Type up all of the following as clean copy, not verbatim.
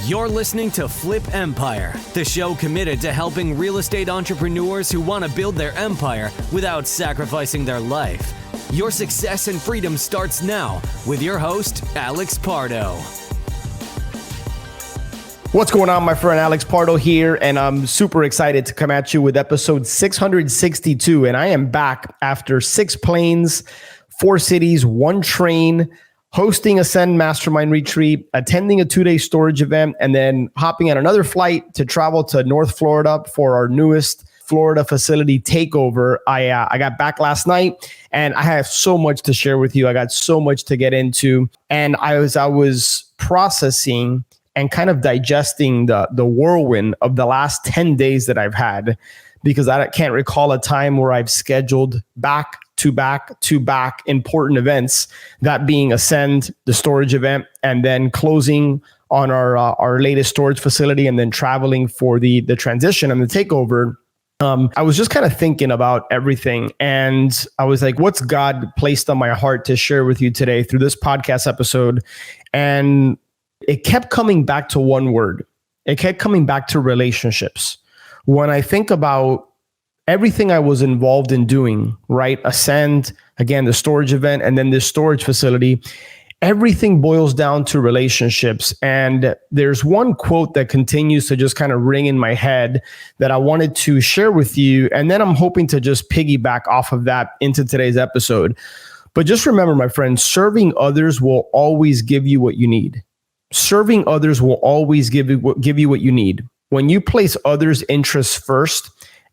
You're listening to Flip Empire, the show committed to helping real estate entrepreneurs who want to build their empire without sacrificing their life. Your success and freedom starts now with your host, Alex Pardo. What's going on, my friend? Alex Pardo here, and I'm super excited to come at you with episode 662. And I am back after 6 planes, 4 cities, 1 train, hosting Ascend Mastermind Retreat, attending a 2-day storage event, and then hopping on another flight to travel to North Florida for our newest Florida facility takeover. I got back last night, and I have so much to share with you. I got so much to get into, and I was processing and kind of digesting the whirlwind of the last 10 days that I've had, because I can't recall a time where I've scheduled back to back important events, that being Ascend, the storage event, and then closing on our latest storage facility, and then traveling for the transition and the takeover. I was just kind of thinking about everything, and I was like, what's God placed on my heart to share with you today through this podcast episode? And it kept coming back to one word. It kept coming back to relationships. When I think about everything I was involved in doing, right? Ascend, again, the storage event, and then this storage facility, everything boils down to relationships. And there's one quote that continues to just kind of ring in my head that I wanted to share with you. And then I'm hoping to just piggyback off of that into today's episode. But just remember, my friend, serving others will always give you what you need. Serving others will always give you what you need. When you place others' interests first,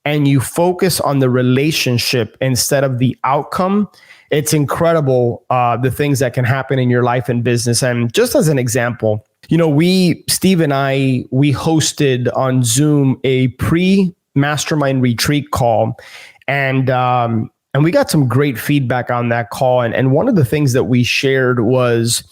and you focus on the relationship instead of the outcome, it's incredible the things that can happen in your life and business. And just as an example, Steve and I hosted on Zoom a pre-mastermind retreat call, and we got some great feedback on that call. And one of the things that we shared was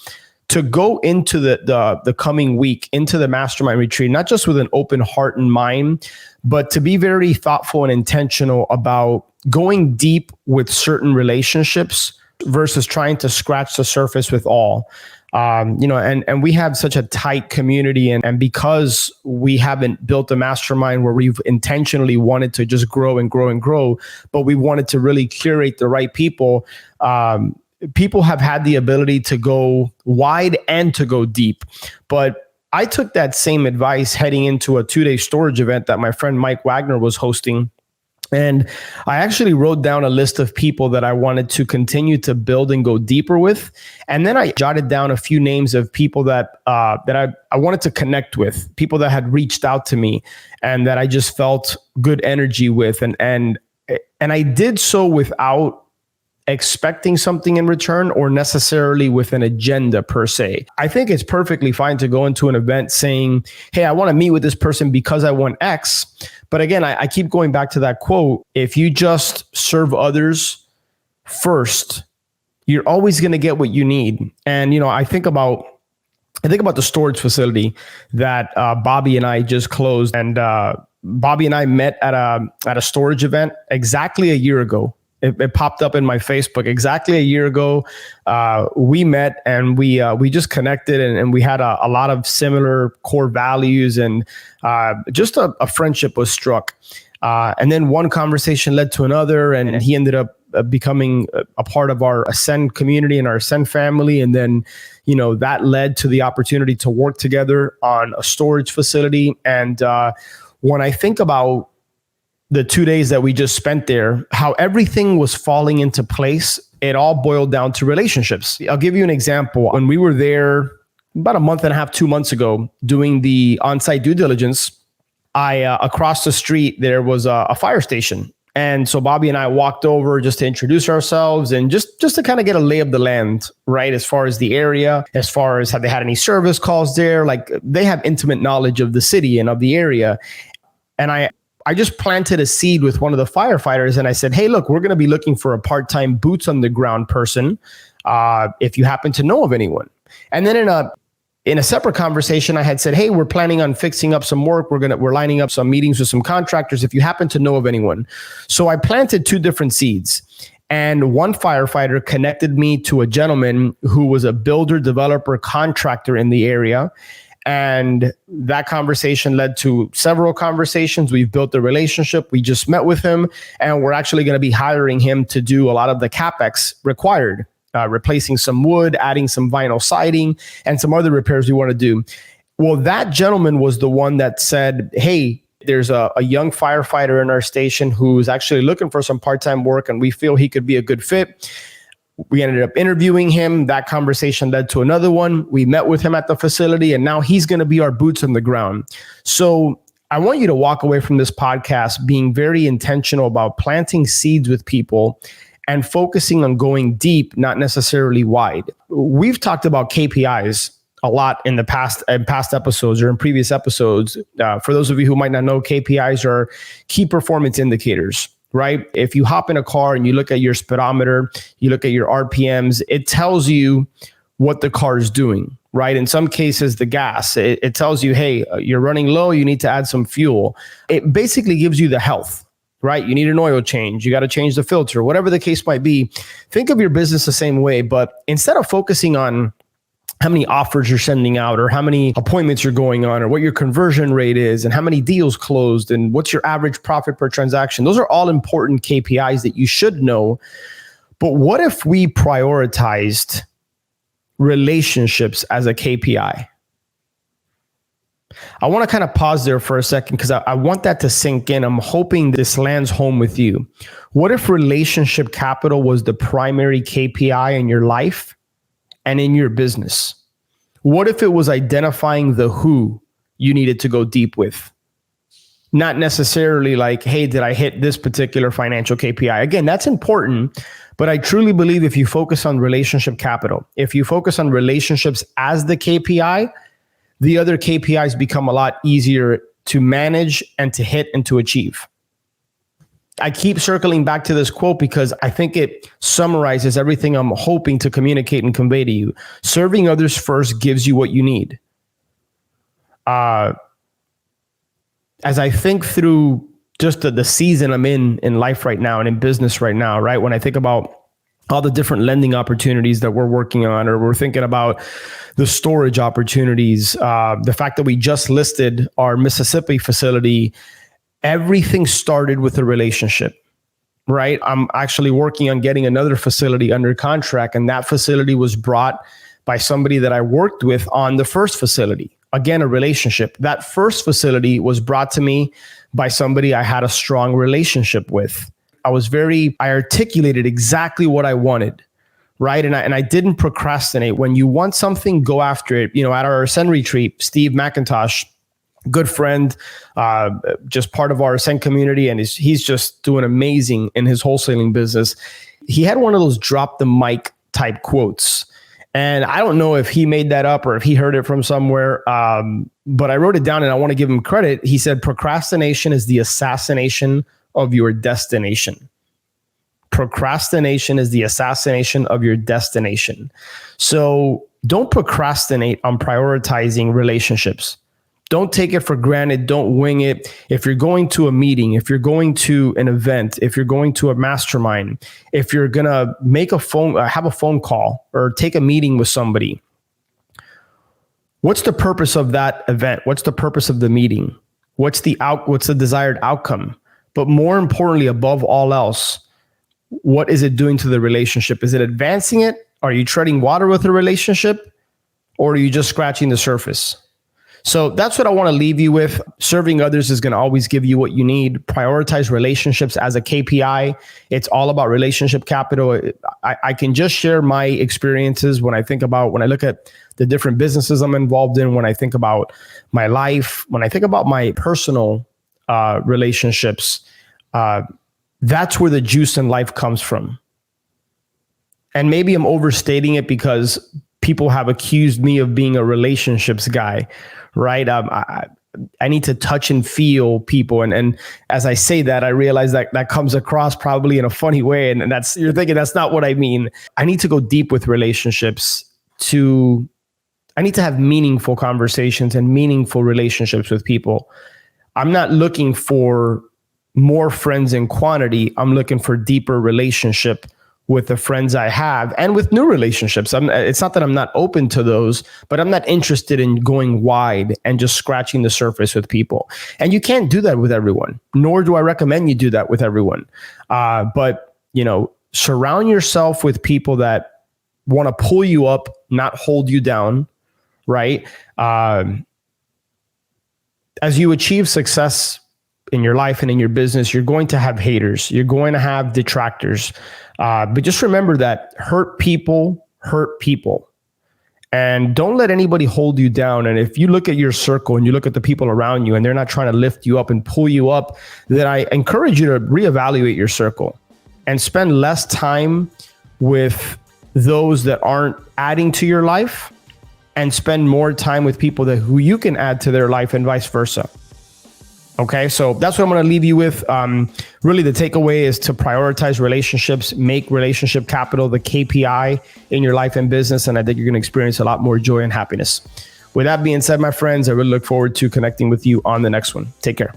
to go into the coming week, into the mastermind retreat, not just with an open heart and mind, but to be very thoughtful and intentional about going deep with certain relationships versus trying to scratch the surface with all. And we have such a tight community, and because we haven't built a mastermind where we've intentionally wanted to just grow and grow and grow, but we wanted to really curate the right people, people have had the ability to go wide and to go deep. But I took that same advice heading into a 2-day storage event that my friend Mike Wagner was hosting. And I actually wrote down a list of people that I wanted to continue to build and go deeper with. And then I jotted down a few names of people that I wanted to connect with, people that had reached out to me and that I just felt good energy with. And I did so without expecting something in return or necessarily with an agenda per se. I think it's perfectly fine to go into an event saying, hey, I want to meet with this person because I want X. But again, I keep going back to that quote. If you just serve others first, you're always going to get what you need. And, I think about the storage facility that Bobby and I just closed. And Bobby and I met at a storage event exactly a year ago. It popped up in my Facebook exactly a year ago. We met and we just connected, and we had a lot of similar core values, and just a friendship was struck. And then one conversation led to another, and he ended up becoming a part of our Ascend community and our Ascend family. And then, that led to the opportunity to work together on a storage facility. And when I think about the 2 days that we just spent there, how everything was falling into place, it all boiled down to relationships. I'll give you an example. When we were there about a month and a half, 2 months ago, doing the on-site due diligence, across the street, there was a fire station. And so Bobby and I walked over just to introduce ourselves and just to kind of get a lay of the land, right? As far as the area, as far as have they had any service calls there, like they have intimate knowledge of the city and of the area. And I just planted a seed with one of the firefighters, and I said, hey, look, we're going to be looking for a part-time boots on the ground person if you happen to know of anyone. And then in a separate conversation, I had said, hey, we're planning on fixing up some work. We're lining up some meetings with some contractors if you happen to know of anyone. So I planted 2 different seeds. And one firefighter connected me to a gentleman who was a builder, developer, contractor in the area. And that conversation led to several conversations. We've built a relationship. We just met with him, and we're actually going to be hiring him to do a lot of the CapEx required, replacing some wood, adding some vinyl siding, and some other repairs we want to do. Well, that gentleman was the one that said, hey, there's a young firefighter in our station who's actually looking for some part-time work, and we feel he could be a good fit. We ended up interviewing him. That conversation led to another one. We met with him at the facility, and now he's going to be our boots on the ground. So I want you to walk away from this podcast being very intentional about planting seeds with people and focusing on going deep, not necessarily wide. We've talked about KPIs a lot in past episodes or in previous episodes. For those of you who might not know, KPIs are key performance indicators. Right? If you hop in a car and you look at your speedometer, you look at your RPMs, it tells you what the car is doing, right? In some cases, the gas, it tells you, hey, you're running low, you need to add some fuel. It basically gives you the health, right? You need an oil change, you got to change the filter, whatever the case might be. Think of your business the same way, but instead of focusing on how many offers you're sending out or how many appointments you're going on or what your conversion rate is and how many deals closed and what's your average profit per transaction. Those are all important KPIs that you should know. But what if we prioritized relationships as a KPI? I want to kind of pause there for a second because I want that to sink in. I'm hoping this lands home with you. What if relationship capital was the primary KPI in your life and in your business? What if it was identifying the who you needed to go deep with? Not necessarily like, hey, did I hit this particular financial KPI? Again, that's important, but I truly believe if you focus on relationship capital, if you focus on relationships as the KPI, the other KPIs become a lot easier to manage and to hit and to achieve. I keep circling back to this quote because I think it summarizes everything I'm hoping to communicate and convey to you. Serving others first gives you what you need. As I think through just the season I'm in life right now and in business right now, right? When I think about all the different lending opportunities that we're working on, or we're thinking about the storage opportunities, the fact that we just listed our Mississippi facility, everything started with a relationship, right? I'm actually working on getting another facility under contract, and that facility was brought by somebody that I worked with on the first facility. Again, a relationship. That first facility was brought to me by somebody I had a strong relationship with. I articulated exactly what I wanted, right? And I didn't procrastinate. When you want something, go after it. You know, at our Ascend retreat, Steve McIntosh, good friend, just part of our Ascend community, and he's just doing amazing in his wholesaling business. He had one of those drop the mic type quotes. And I don't know if he made that up or if he heard it from somewhere, but I wrote it down and I want to give him credit. He said, procrastination is the assassination of your destination. Procrastination is the assassination of your destination. So don't procrastinate on prioritizing relationships. Don't take it for granted. Don't wing it. If you're going to a meeting, if you're going to an event, if you're going to a mastermind, if you're going to have a phone call or take a meeting with somebody, what's the purpose of that event? What's the purpose of the meeting? What's the desired outcome? But more importantly, above all else, what is it doing to the relationship? Is it advancing it? Are you treading water with the relationship? Or are you just scratching the surface? So that's what I want to leave you with. Serving others is going to always give you what you need. Prioritize relationships as a KPI. It's all about relationship capital. I can just share my experiences when I look at the different businesses I'm involved in, when I think about my life, when I think about my personal relationships, that's where the juice in life comes from. And maybe I'm overstating it because people have accused me of being a relationships guy, right? I need to touch and feel people. And as I say that, I realize that comes across probably in a funny way. And you're thinking that's not what I mean. I need to go deep with relationships. I need to have meaningful conversations and meaningful relationships with people. I'm not looking for more friends in quantity. I'm looking for deeper relationship with the friends I have and with new relationships. It's not that I'm not open to those, but I'm not interested in going wide and just scratching the surface with people. And you can't do that with everyone, nor do I recommend you do that with everyone. But, surround yourself with people that want to pull you up, not hold you down, right? As you achieve success in your life and in your business, you're going to have haters. You're going to have detractors. But just remember that hurt people. And don't let anybody hold you down. And if you look at your circle and you look at the people around you and they're not trying to lift you up and pull you up, then I encourage you to reevaluate your circle and spend less time with those that aren't adding to your life and spend more time with people who you can add to their life and vice versa. Okay, so that's what I'm going to leave you with. Really, the takeaway is to prioritize relationships, make relationship capital the KPI in your life and business, and I think you're going to experience a lot more joy and happiness. With that being said, my friends, I really look forward to connecting with you on the next one. Take care.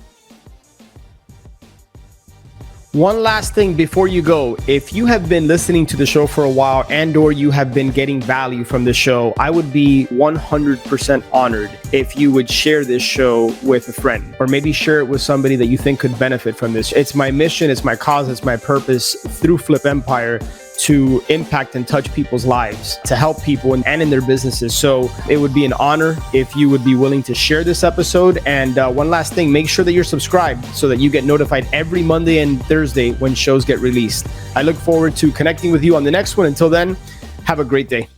One last thing before you go, if you have been listening to the show for a while and or you have been getting value from the show, I would be 100% honored if you would share this show with a friend or maybe share it with somebody that you think could benefit from this. It's my mission, it's my cause, it's my purpose through Flip Empire to impact and touch people's lives, to help people and in their businesses. So it would be an honor if you would be willing to share this episode. And one last thing, make sure that you're subscribed so that you get notified every Monday and Thursday when shows get released. I look forward to connecting with you on the next one. Until then, have a great day.